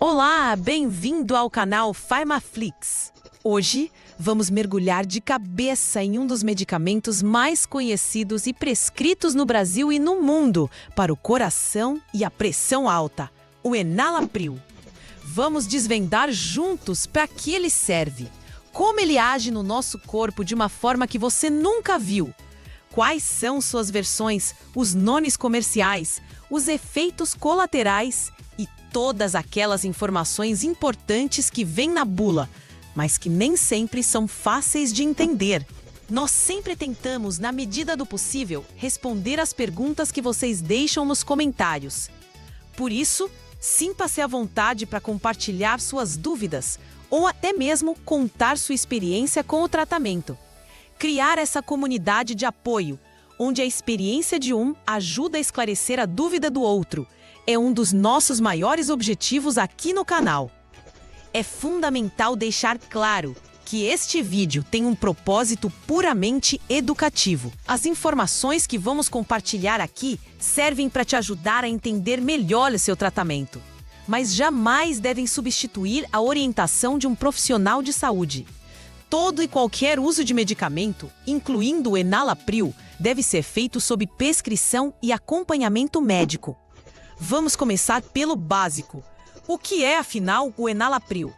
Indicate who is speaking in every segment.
Speaker 1: Olá, bem-vindo ao canal Pharmaflix. Hoje, vamos mergulhar de cabeça em um dos medicamentos mais conhecidos e prescritos no Brasil e no mundo para o coração e a pressão alta, o Enalapril. Vamos desvendar juntos para que ele serve, como ele age no nosso corpo de uma forma que você nunca viu, quais são suas versões, os nomes comerciais, os efeitos colaterais e todas aquelas informações importantes que vêm na bula, mas que nem sempre são fáceis de entender. Nós sempre tentamos, na medida do possível, responder às perguntas que vocês deixam nos comentários. Por isso, sinta-se à vontade para compartilhar suas dúvidas ou até mesmo contar sua experiência com o tratamento. Criar essa comunidade de apoio, onde a experiência de um ajuda a esclarecer a dúvida do outro, é um dos nossos maiores objetivos aqui no canal. É fundamental deixar claro que este vídeo tem um propósito puramente educativo. As informações que vamos compartilhar aqui servem para te ajudar a entender melhor o seu tratamento, mas jamais devem substituir a orientação de um profissional de saúde. Todo e qualquer uso de medicamento, incluindo o Enalapril, deve ser feito sob prescrição e acompanhamento médico. Vamos começar pelo básico. O que é, afinal, o Enalapril?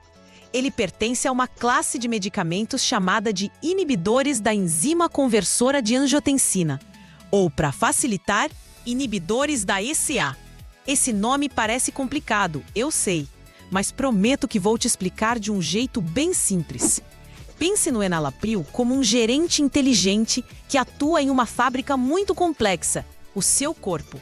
Speaker 1: Ele pertence a uma classe de medicamentos chamada de inibidores da enzima conversora de angiotensina, ou, para facilitar, inibidores da ECA. Esse nome parece complicado, eu sei, mas prometo que vou te explicar de um jeito bem simples. Pense no Enalapril como um gerente inteligente que atua em uma fábrica muito complexa, o seu corpo.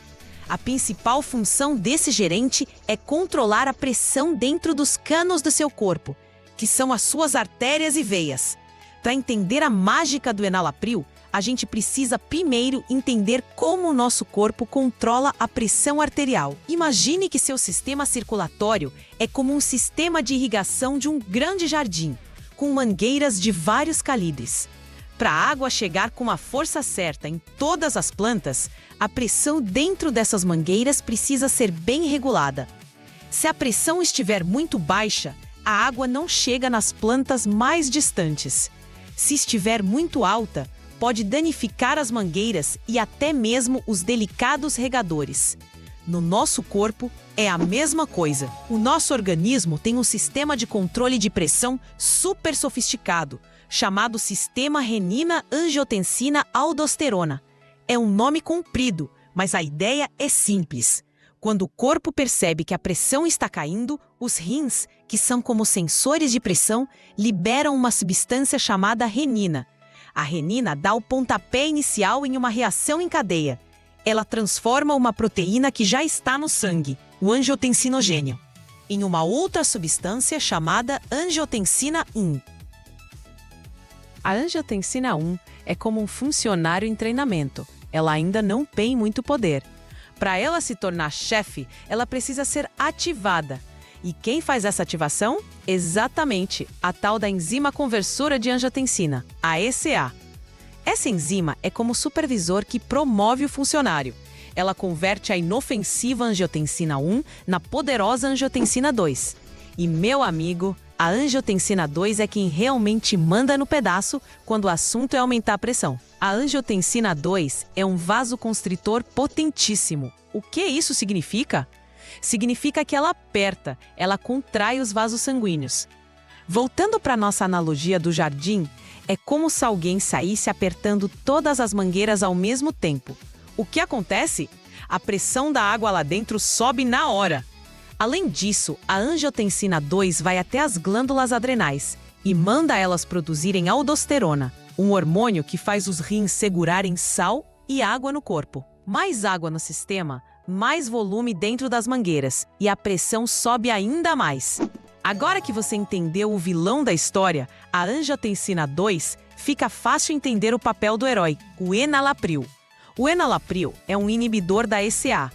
Speaker 1: A principal função desse gerente é controlar a pressão dentro dos canos do seu corpo, que são as suas artérias e veias. Para entender a mágica do Enalapril, a gente precisa primeiro entender como o nosso corpo controla a pressão arterial. Imagine que seu sistema circulatório é como um sistema de irrigação de um grande jardim, com mangueiras de vários calibres. Para a água chegar com a força certa em todas as plantas, a pressão dentro dessas mangueiras precisa ser bem regulada. Se a pressão estiver muito baixa, a água não chega nas plantas mais distantes. Se estiver muito alta, pode danificar as mangueiras e até mesmo os delicados regadores. No nosso corpo, é a mesma coisa. O nosso organismo tem um sistema de controle de pressão super sofisticado, chamado Sistema Renina-Angiotensina-Aldosterona. É um nome comprido, mas a ideia é simples. Quando o corpo percebe que a pressão está caindo, os rins, que são como sensores de pressão, liberam uma substância chamada renina. A renina dá o pontapé inicial em uma reação em cadeia. Ela transforma uma proteína que já está no sangue, o angiotensinogênio, em uma outra substância chamada angiotensina 1. A angiotensina 1 é como um funcionário em treinamento. Ela ainda não tem muito poder. Para ela se tornar chefe, ela precisa ser ativada. E quem faz essa ativação? Exatamente, a tal da enzima conversora de angiotensina, a ECA. Essa enzima é como supervisor que promove o funcionário. Ela converte a inofensiva angiotensina 1 na poderosa angiotensina 2. E, meu amigo, a angiotensina 2 é quem realmente manda no pedaço quando o assunto é aumentar a pressão. A angiotensina 2 é um vasoconstritor potentíssimo. O que isso significa? Significa que ela aperta, ela contrai os vasos sanguíneos. Voltando para a nossa analogia do jardim, é como se alguém saísse apertando todas as mangueiras ao mesmo tempo. O que acontece? A pressão da água lá dentro sobe na hora. Além disso, a angiotensina 2 vai até as glândulas adrenais e manda elas produzirem aldosterona, um hormônio que faz os rins segurarem sal e água no corpo. Mais água no sistema, mais volume dentro das mangueiras e a pressão sobe ainda mais. Agora que você entendeu o vilão da história, a angiotensina 2, fica fácil entender o papel do herói, o Enalapril. O Enalapril é um inibidor da ECA.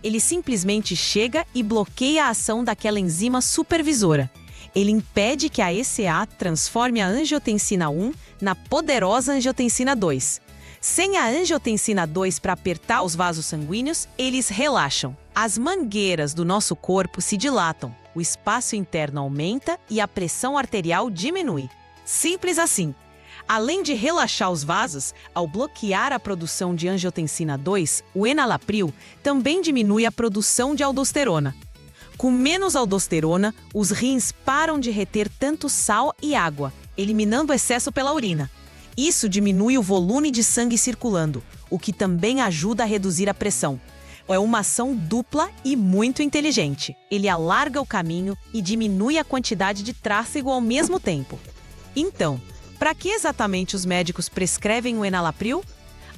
Speaker 1: Ele simplesmente chega e bloqueia a ação daquela enzima supervisora. Ele impede que a ECA transforme a angiotensina 1 na poderosa angiotensina 2. Sem a angiotensina 2 para apertar os vasos sanguíneos, eles relaxam. As mangueiras do nosso corpo se dilatam. O espaço interno aumenta e a pressão arterial diminui. Simples assim. Além de relaxar os vasos, ao bloquear a produção de angiotensina 2, o enalapril também diminui a produção de aldosterona. Com menos aldosterona, os rins param de reter tanto sal e água, eliminando o excesso pela urina. Isso diminui o volume de sangue circulando, o que também ajuda a reduzir a pressão. É uma ação dupla e muito inteligente. Ele alarga o caminho e diminui a quantidade de tráfego ao mesmo tempo. Então, para que exatamente os médicos prescrevem o enalapril?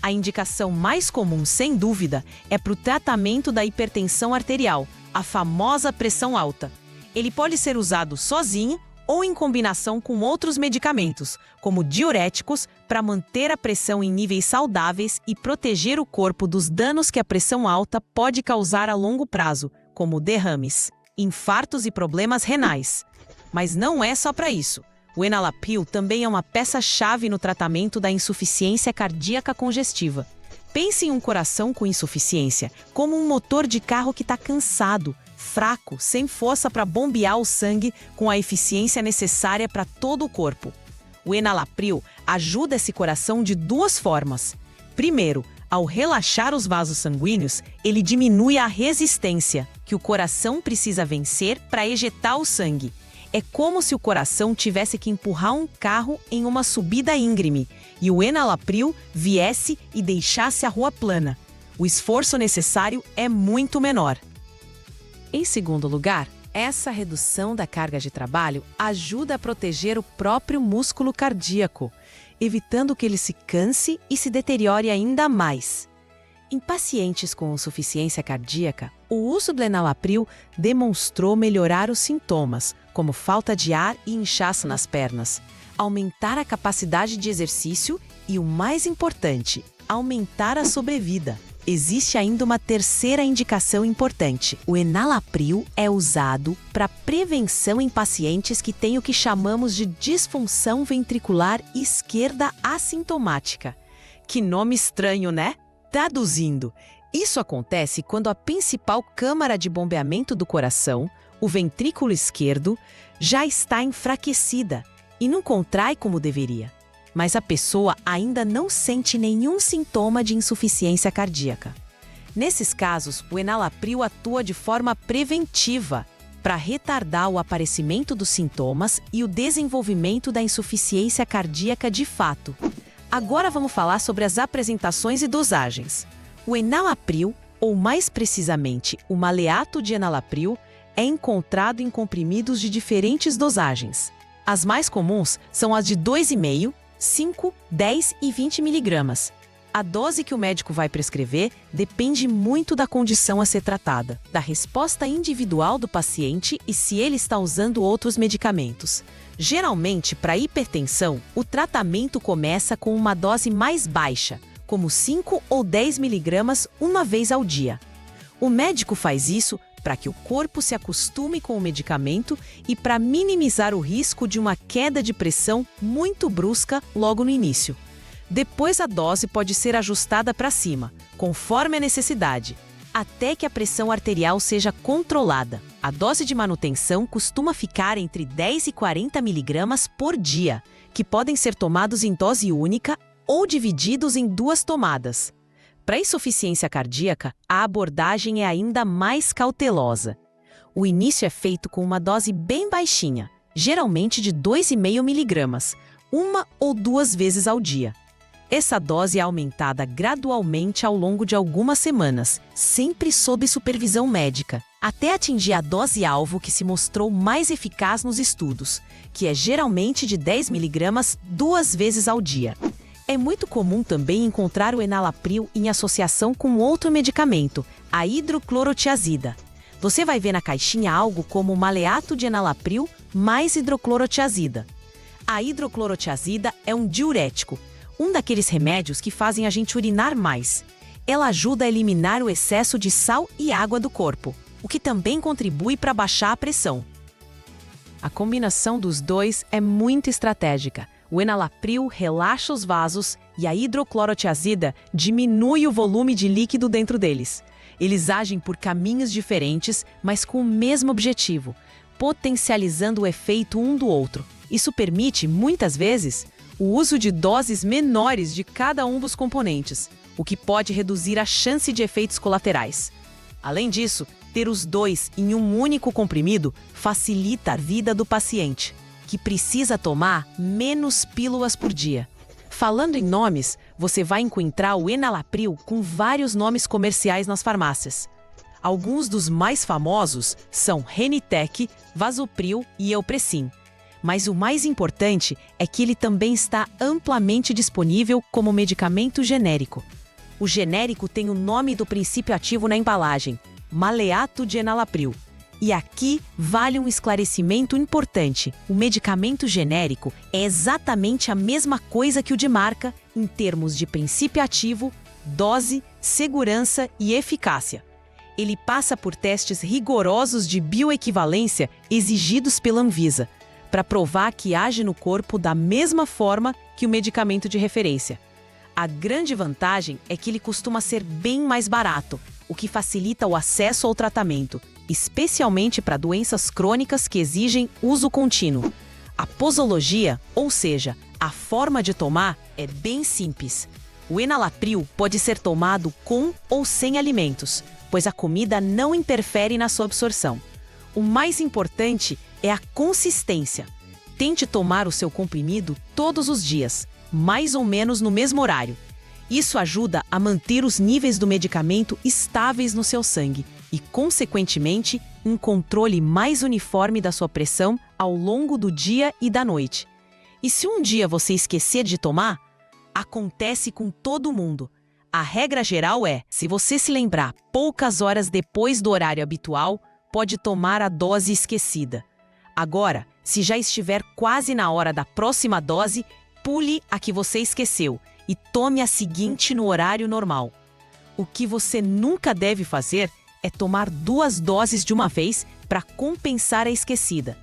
Speaker 1: A indicação mais comum, sem dúvida, é para o tratamento da hipertensão arterial, a famosa pressão alta. Ele pode ser usado sozinho ou em combinação com outros medicamentos, como diuréticos, para manter a pressão em níveis saudáveis e proteger o corpo dos danos que a pressão alta pode causar a longo prazo, como derrames, infartos e problemas renais. Mas não é só para isso. O enalapril também é uma peça-chave no tratamento da insuficiência cardíaca congestiva. Pense em um coração com insuficiência, como um motor de carro que está cansado, fraco, sem força para bombear o sangue com a eficiência necessária para todo o corpo. O enalapril ajuda esse coração de duas formas. Primeiro, ao relaxar os vasos sanguíneos, ele diminui a resistência que o coração precisa vencer para ejetar o sangue. É como se o coração tivesse que empurrar um carro em uma subida íngreme e o enalapril viesse e deixasse a rua plana. O esforço necessário é muito menor. Em segundo lugar, essa redução da carga de trabalho ajuda a proteger o próprio músculo cardíaco, evitando que ele se canse e se deteriore ainda mais. Em pacientes com insuficiência cardíaca, o uso do enalapril demonstrou melhorar os sintomas, como falta de ar e inchaço nas pernas, aumentar a capacidade de exercício e, o mais importante, aumentar a sobrevida. Existe ainda uma terceira indicação importante. O enalapril é usado para prevenção em pacientes que têm o que chamamos de disfunção ventricular esquerda assintomática. Que nome estranho, né? Traduzindo, isso acontece quando a principal câmara de bombeamento do coração, o ventrículo esquerdo, já está enfraquecida e não contrai como deveria. Mas a pessoa ainda não sente nenhum sintoma de insuficiência cardíaca. Nesses casos, o enalapril atua de forma preventiva para retardar o aparecimento dos sintomas e o desenvolvimento da insuficiência cardíaca de fato. Agora vamos falar sobre as apresentações e dosagens. O enalapril, ou mais precisamente o maleato de enalapril, é encontrado em comprimidos de diferentes dosagens. As mais comuns são as de 2,5, 5, 10 e 20 miligramas. A dose que o médico vai prescrever depende muito da condição a ser tratada, da resposta individual do paciente e se ele está usando outros medicamentos. Geralmente, para hipertensão, o tratamento começa com uma dose mais baixa, como 5 ou 10 miligramas uma vez ao dia. O médico faz isso para que o corpo se acostume com o medicamento e para minimizar o risco de uma queda de pressão muito brusca logo no início. Depois a dose pode ser ajustada para cima, conforme a necessidade, até que a pressão arterial seja controlada. A dose de manutenção costuma ficar entre 10 e 40 miligramas por dia, que podem ser tomados em dose única ou divididos em 2 tomadas. Para a insuficiência cardíaca, a abordagem é ainda mais cautelosa. O início é feito com uma dose bem baixinha, geralmente de 2,5 miligramas, 1 ou 2 vezes ao dia. Essa dose é aumentada gradualmente ao longo de algumas semanas, sempre sob supervisão médica, até atingir a dose-alvo que se mostrou mais eficaz nos estudos, que é geralmente de 10 miligramas 2 vezes ao dia. É muito comum também encontrar o enalapril em associação com outro medicamento, a hidroclorotiazida. Você vai ver na caixinha algo como maleato de enalapril mais hidroclorotiazida. A hidroclorotiazida é um diurético, um daqueles remédios que fazem a gente urinar mais. Ela ajuda a eliminar o excesso de sal e água do corpo, o que também contribui para baixar a pressão. A combinação dos dois é muito estratégica. O enalapril relaxa os vasos e a hidroclorotiazida diminui o volume de líquido dentro deles. Eles agem por caminhos diferentes, mas com o mesmo objetivo: potencializando o efeito um do outro. Isso permite, muitas vezes, o uso de doses menores de cada um dos componentes, o que pode reduzir a chance de efeitos colaterais. Além disso, ter os dois em um único comprimido facilita a vida do paciente, que precisa tomar menos pílulas por dia. Falando em nomes, você vai encontrar o Enalapril com vários nomes comerciais nas farmácias. Alguns dos mais famosos são Renitec, Vasopril e Eupressin. Mas o mais importante é que ele também está amplamente disponível como medicamento genérico. O genérico tem o nome do princípio ativo na embalagem, maleato de enalapril. E aqui vale um esclarecimento importante. O medicamento genérico é exatamente a mesma coisa que o de marca em termos de princípio ativo, dose, segurança e eficácia. Ele passa por testes rigorosos de bioequivalência exigidos pela Anvisa, para provar que age no corpo da mesma forma que o medicamento de referência. A grande vantagem é que ele costuma ser bem mais barato, o que facilita o acesso ao tratamento, especialmente para doenças crônicas que exigem uso contínuo. A posologia, ou seja, a forma de tomar, é bem simples. O enalapril pode ser tomado com ou sem alimentos, pois a comida não interfere na sua absorção. O mais importante é a consistência. Tente tomar o seu comprimido todos os dias, mais ou menos no mesmo horário. Isso ajuda a manter os níveis do medicamento estáveis no seu sangue e, consequentemente, um controle mais uniforme da sua pressão ao longo do dia e da noite. E se um dia você esquecer de tomar, acontece com todo mundo. A regra geral é, se você se lembrar poucas horas depois do horário habitual, pode tomar a dose esquecida. Agora, se já estiver quase na hora da próxima dose, pule a que você esqueceu e tome a seguinte no horário normal. O que você nunca deve fazer é tomar 2 doses de uma vez para compensar a esquecida.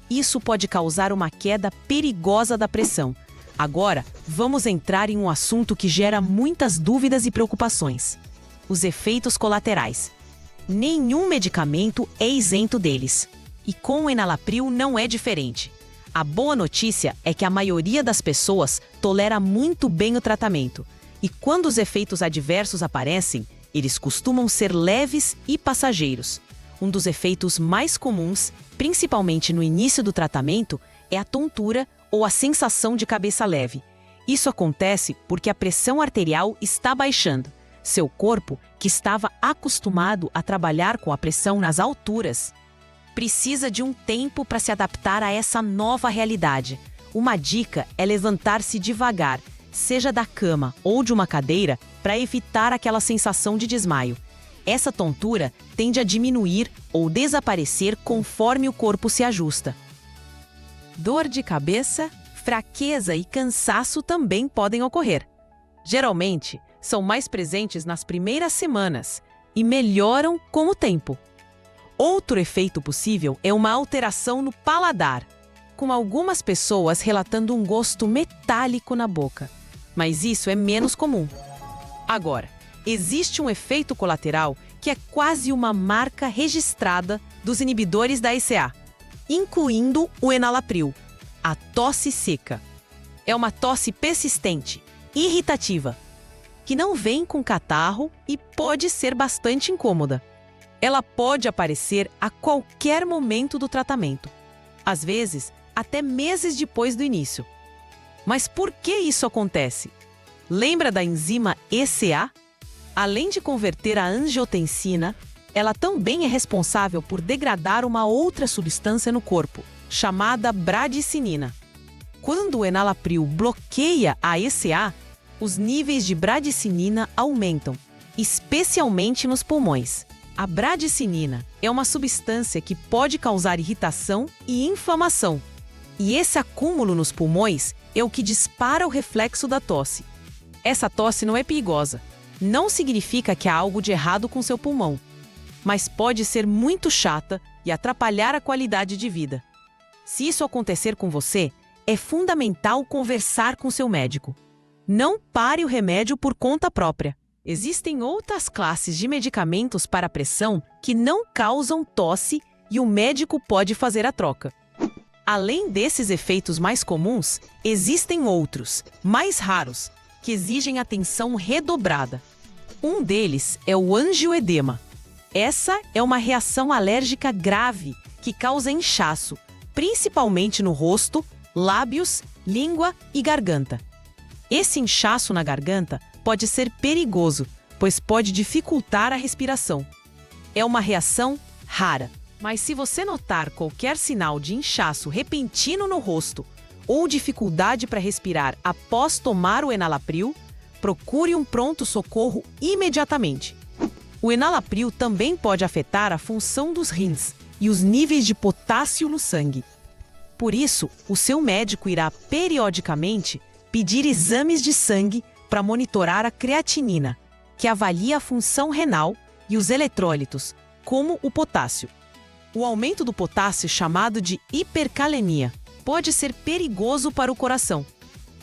Speaker 1: Isso pode causar uma queda perigosa da pressão. Agora, vamos entrar em um assunto que gera muitas dúvidas e preocupações: os efeitos colaterais. Nenhum medicamento é isento deles. E com o enalapril não é diferente. A boa notícia é que a maioria das pessoas tolera muito bem o tratamento. E quando os efeitos adversos aparecem, eles costumam ser leves e passageiros. Um dos efeitos mais comuns, principalmente no início do tratamento, é a tontura ou a sensação de cabeça leve. Isso acontece porque a pressão arterial está baixando. Seu corpo, que estava acostumado a trabalhar com a pressão nas alturas, precisa de um tempo para se adaptar a essa nova realidade. Uma dica é levantar-se devagar, seja da cama ou de uma cadeira, para evitar aquela sensação de desmaio. Essa tontura tende a diminuir ou desaparecer conforme o corpo se ajusta. Dor de cabeça, fraqueza e cansaço também podem ocorrer. Geralmente, são mais presentes nas primeiras semanas e melhoram com o tempo. Outro efeito possível é uma alteração no paladar, com algumas pessoas relatando um gosto metálico na boca, mas isso é menos comum. Agora, existe um efeito colateral que é quase uma marca registrada dos inibidores da ECA, incluindo o enalapril, a tosse seca. É uma tosse persistente, irritativa, que não vem com catarro e pode ser bastante incômoda. Ela pode aparecer a qualquer momento do tratamento, às vezes até meses depois do início. Mas por que isso acontece? Lembra da enzima ECA? Além de converter a angiotensina, ela também é responsável por degradar uma outra substância no corpo, chamada bradicinina. Quando o enalapril bloqueia a ECA, os níveis de bradicinina aumentam, especialmente nos pulmões. A bradicinina é uma substância que pode causar irritação e inflamação. E esse acúmulo nos pulmões é o que dispara o reflexo da tosse. Essa tosse não é perigosa. Não significa que há algo de errado com seu pulmão, mas pode ser muito chata e atrapalhar a qualidade de vida. Se isso acontecer com você, é fundamental conversar com seu médico. Não pare o remédio por conta própria. Existem outras classes de medicamentos para pressão que não causam tosse e o médico pode fazer a troca. Além desses efeitos mais comuns, existem outros, mais raros, que exigem atenção redobrada. Um deles é o angioedema. Essa é uma reação alérgica grave que causa inchaço, principalmente no rosto, lábios, língua e garganta. Esse inchaço na garganta pode ser perigoso, pois pode dificultar a respiração. É uma reação rara, mas se você notar qualquer sinal de inchaço repentino no rosto ou dificuldade para respirar após tomar o enalapril, procure um pronto-socorro imediatamente. O enalapril também pode afetar a função dos rins e os níveis de potássio no sangue. Por isso, o seu médico irá periodicamente pedir exames de sangue para monitorar a creatinina, que avalia a função renal, e os eletrólitos, como o potássio. O aumento do potássio, chamado de hipercalemia, pode ser perigoso para o coração.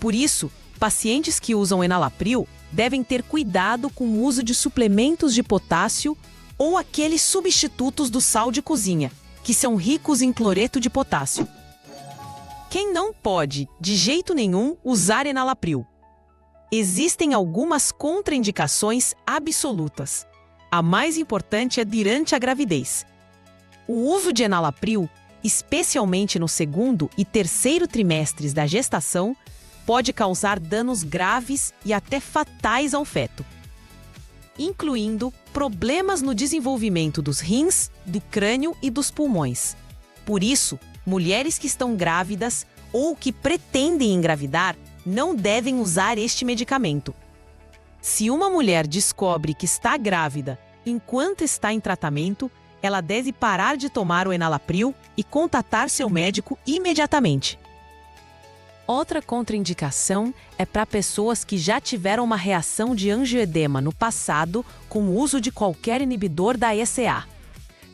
Speaker 1: Por isso, pacientes que usam enalapril devem ter cuidado com o uso de suplementos de potássio ou aqueles substitutos do sal de cozinha, que são ricos em cloreto de potássio. Quem não pode, de jeito nenhum, usar enalapril? Existem algumas contraindicações absolutas. A mais importante é durante a gravidez. O uso de enalapril, especialmente no segundo e terceiro trimestres da gestação, pode causar danos graves e até fatais ao feto, incluindo problemas no desenvolvimento dos rins, do crânio e dos pulmões. Por isso, mulheres que estão grávidas ou que pretendem engravidar não devem usar este medicamento. Se uma mulher descobre que está grávida enquanto está em tratamento, ela deve parar de tomar o enalapril e contatar seu médico imediatamente. Outra contraindicação é para pessoas que já tiveram uma reação de angioedema no passado com o uso de qualquer inibidor da ECA.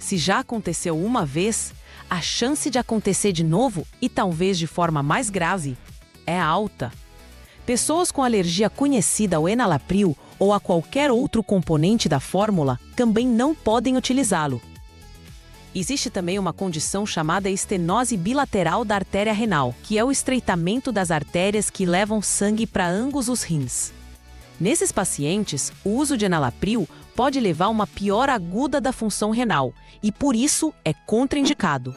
Speaker 1: Se já aconteceu uma vez, a chance de acontecer de novo, e talvez de forma mais grave, é alta. Pessoas com alergia conhecida ao enalapril ou a qualquer outro componente da fórmula também não podem utilizá-lo. Existe também uma condição chamada estenose bilateral da artéria renal, que é o estreitamento das artérias que levam sangue para ambos os rins. Nesses pacientes, o uso de enalapril pode levar a uma piora aguda da função renal e, por isso, é contraindicado.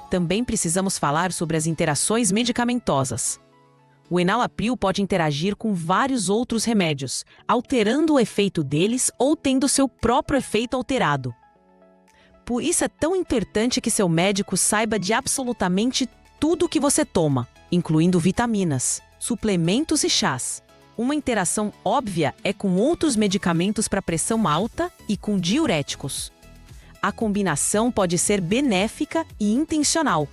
Speaker 1: Também precisamos falar sobre as interações medicamentosas. O enalapril pode interagir com vários outros remédios, alterando o efeito deles ou tendo seu próprio efeito alterado. Por isso é tão importante que seu médico saiba de absolutamente tudo o que você toma, incluindo vitaminas, suplementos e chás. Uma interação óbvia é com outros medicamentos para pressão alta e com diuréticos. A combinação pode ser benéfica e intencional,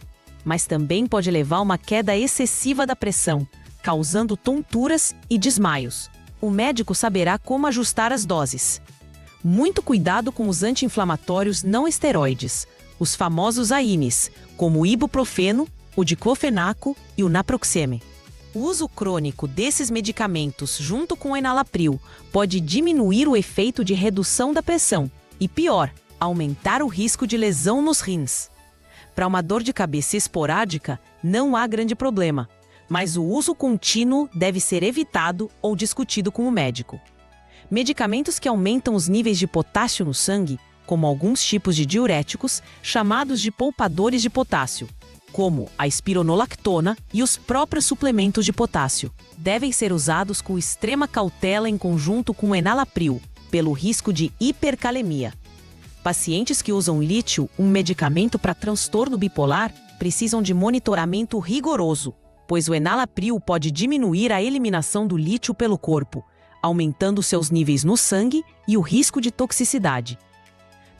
Speaker 1: mas também pode levar a uma queda excessiva da pressão, causando tonturas e desmaios. O médico saberá como ajustar as doses. Muito cuidado com os anti-inflamatórios não esteroides, os famosos AINES, como o ibuprofeno, o diclofenaco e o naproxene. O uso crônico desses medicamentos junto com o enalapril pode diminuir o efeito de redução da pressão e, pior, aumentar o risco de lesão nos rins. Para uma dor de cabeça esporádica, não há grande problema, mas o uso contínuo deve ser evitado ou discutido com o médico. Medicamentos que aumentam os níveis de potássio no sangue, como alguns tipos de diuréticos, chamados de poupadores de potássio, como a espironolactona e os próprios suplementos de potássio, devem ser usados com extrema cautela em conjunto com o enalapril, pelo risco de hipercalemia. Pacientes que usam lítio, um medicamento para transtorno bipolar, precisam de monitoramento rigoroso, pois o enalapril pode diminuir a eliminação do lítio pelo corpo, aumentando seus níveis no sangue e o risco de toxicidade.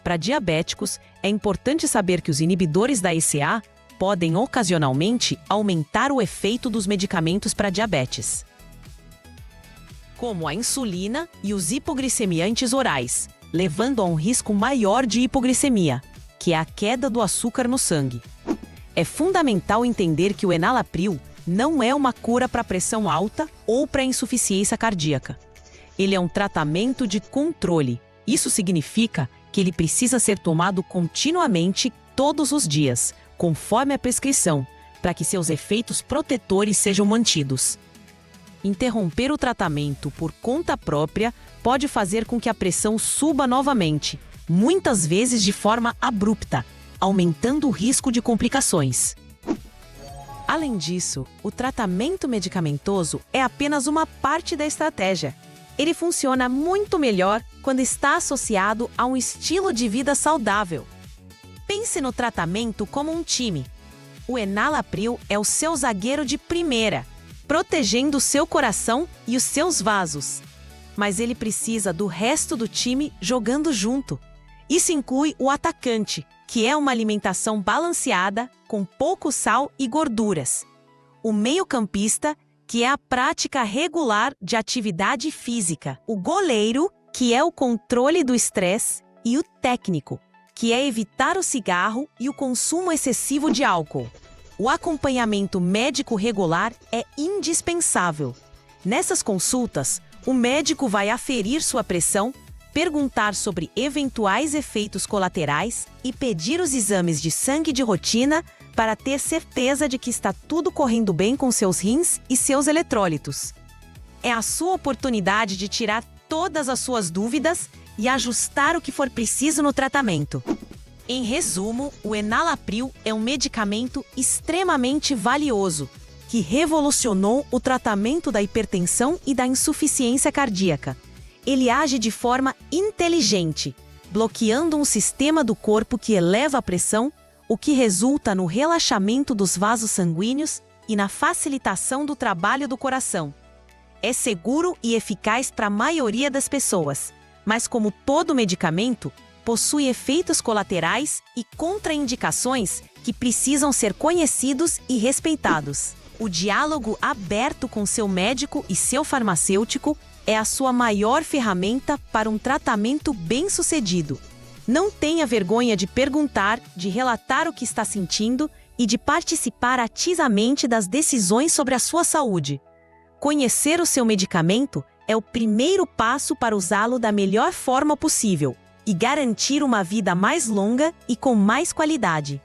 Speaker 1: Para diabéticos, é importante saber que os inibidores da ECA podem ocasionalmente aumentar o efeito dos medicamentos para diabetes, como a insulina e os hipoglicemiantes orais, levando a um risco maior de hipoglicemia, que é a queda do açúcar no sangue. É fundamental entender que o enalapril não é uma cura para pressão alta ou para insuficiência cardíaca. Ele é um tratamento de controle. Isso significa que ele precisa ser tomado continuamente todos os dias, conforme a prescrição, para que seus efeitos protetores sejam mantidos. Interromper o tratamento por conta própria pode fazer com que a pressão suba novamente, muitas vezes de forma abrupta, aumentando o risco de complicações. Além disso, o tratamento medicamentoso é apenas uma parte da estratégia. Ele funciona muito melhor quando está associado a um estilo de vida saudável. Pense no tratamento como um time. O Enalapril é o seu zagueiro de primeira, protegendo o seu coração e os seus vasos. Mas ele precisa do resto do time jogando junto. Isso inclui o atacante, que é uma alimentação balanceada, com pouco sal e gorduras. O meio-campista, que é a prática regular de atividade física. O goleiro, que é o controle do estresse. E o técnico, que é evitar o cigarro e o consumo excessivo de álcool. O acompanhamento médico regular é indispensável. Nessas consultas, o médico vai aferir sua pressão, perguntar sobre eventuais efeitos colaterais e pedir os exames de sangue de rotina para ter certeza de que está tudo correndo bem com seus rins e seus eletrólitos. É a sua oportunidade de tirar todas as suas dúvidas e ajustar o que for preciso no tratamento. Em resumo, o Enalapril é um medicamento extremamente valioso, que revolucionou o tratamento da hipertensão e da insuficiência cardíaca. Ele age de forma inteligente, bloqueando um sistema do corpo que eleva a pressão, o que resulta no relaxamento dos vasos sanguíneos e na facilitação do trabalho do coração. É seguro e eficaz para a maioria das pessoas, mas como todo medicamento, possui efeitos colaterais e contraindicações que precisam ser conhecidos e respeitados. O diálogo aberto com seu médico e seu farmacêutico é a sua maior ferramenta para um tratamento bem-sucedido. Não tenha vergonha de perguntar, de relatar o que está sentindo e de participar ativamente das decisões sobre a sua saúde. Conhecer o seu medicamento é o primeiro passo para usá-lo da melhor forma possível e garantir uma vida mais longa e com mais qualidade.